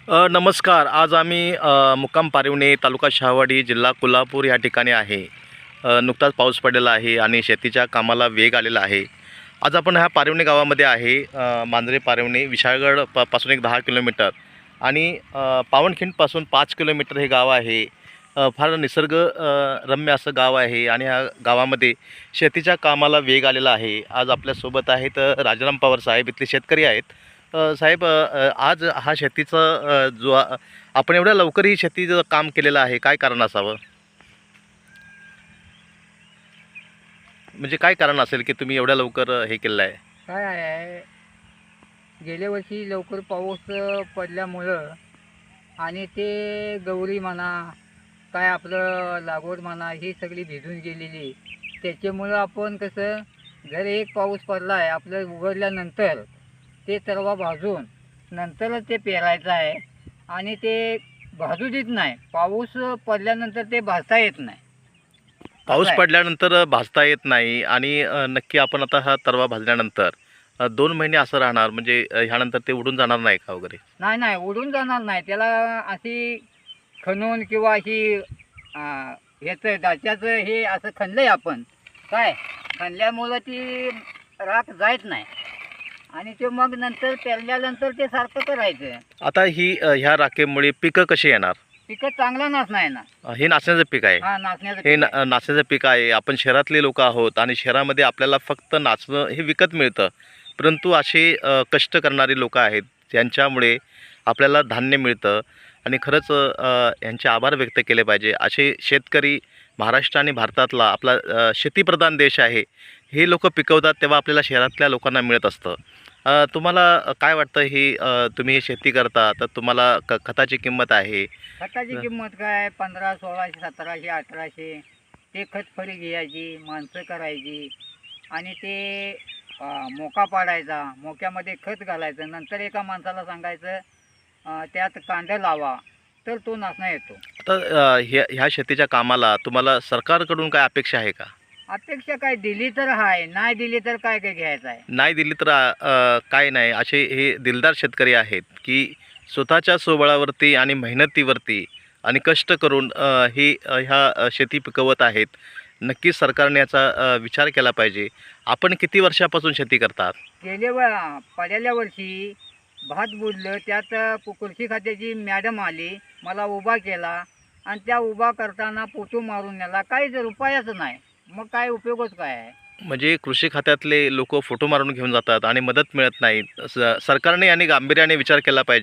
नमस्कार. आज आम्ही मुक्काम पारिवणे, तालुका शहावाडी, जिल्हा कोल्हापूर या ठिकाणी आहे. नुकताच पाऊस पडलेला आहे आणि शेतीच्या कामाला वेग आलेला आहे. आज आपण ह्या पारिवणे गावामध्ये आहे. मांजरे पारिवणे विशाळगड पासून एक 10 किलोमीटर आणि पावनखिंडपासून 5 किलोमीटर हे गाव आहे. फार निसर्ग रम्य असं गाव आहे आणि ह्या गावामध्ये शेतीच्या कामाला वेग आलेला आहे. आज आपल्यासोबत आहेत राजाराम पवार साहेब, इथले शेतकरी आहेत. साहेब, आज हा शेतीचा आपण एवढ्या लवकर ही शेतीचं काम केलेलं आहे, काय कारण असावं? म्हणजे काय कारण असेल की तुम्ही एवढ्या लवकर हे केलेलं आहे? काय आहे, गेल्या वर्षी लवकर पाऊस पडल्यामुळं आणि ते गौरी म्हणा, काय आपलं लागवड म्हणा, ही सगळी भिजून गेलेली. त्याच्यामुळं आपण कसं, जर एक पाऊस पडला आहे आपलं उघडल्यानंतर ते तरवा भाजून नंतरच ते पेरायचं आहे. आणि ते भाजू देत नाही, पाऊस पडल्यानंतर ते भाजता येत नाही. पाऊस असं आहे. पडल्यानंतर भाजता येत नाही आणि नक्की आपण आता हा तरवा भाजल्यानंतर 2 महिने असं राहणार, म्हणजे ह्यानंतर ते उडून जाणार नाही का वगैरे? नाही नाही, उडून जाणार नाही. त्याला अशी खणून किंवा अशी ह्याचं दाच्याचं हे असं खणलंय आपण, काय खणल्यामुळं ती राख जायत नाही. आणि ते मग नंतर पेरल्यानंतर ते सारखं करायचं. आता ही ह्या राखेमुळे पिकं कशी येणार? पिकं चांगलं नाचणार ना. हे नाचण्याचं पीक आहे. हा, नाचण्याचं हे पीक आहे. नाचण्याचं पीक आहे. आपण शहरातले लोक आहोत आणि शहरामध्ये आपल्याला फक्त नाचणं हे विकत मिळतं. परंतु असे कष्ट करणारी लोक आहेत, त्यांच्यामुळे आपल्याला धान्य मिळतं आणि खरंच यांचे आभार व्यक्त केले पाहिजे. असे शेतकरी महाराष्ट्र आणि भारतातला आपला शेतीप्रधान देश आहे. हे लोक पिकवतात तेव्हा आपल्याला शहरातल्या लोकांना मिळत असतं. तुम्हाला काय वाटतं, ही तुम्ही हे शेती करता तर तुम्हाला खताची किंमत आहे? खताची किंमत काय, 1500, 1600, 1700, 1800. ते खत फळी घ्यायची, माणसं करायची आणि ते मोका पाडायचा, मोक्यामध्ये खत घालायचं. नंतर एका माणसाला सांगायचं त्यात कांदा लावा, तर तो नाचणं येतो. आता ह्या शेतीच्या कामाला तुम्हाला सरकारकडून काय अपेक्षा आहे का? अपेक्षा काय, दिली तर आहे, नाही दिली तर काय काय घ्यायचं आहे. नाही दिली तर काय नाही, असे हे दिलदार शेतकरी आहेत की स्वतःच्या स्वबळावरती आणि मेहनतीवरती आणि कष्ट करून ह्या शेती पिकवत आहेत. नक्कीच सरकारने याचा विचार केला पाहिजे. आपण किती वर्षापासून शेती करतात? पहिल्या वर्षी भात बुडलं, त्यात कृषी खात्याची मॅडम आली, मला उभा केला आणि त्या उभा करताना पोटू मारून नेला. काहीच उपायच नाही. मग काय उपयोगच काय आहे. म्हणजे कृषी खात्यातले लोक फोटो मारून घेऊन जातात आणि मदत मिळत नाही. सरकारने आणि गांभीर्याने विचार केला पाहिजे.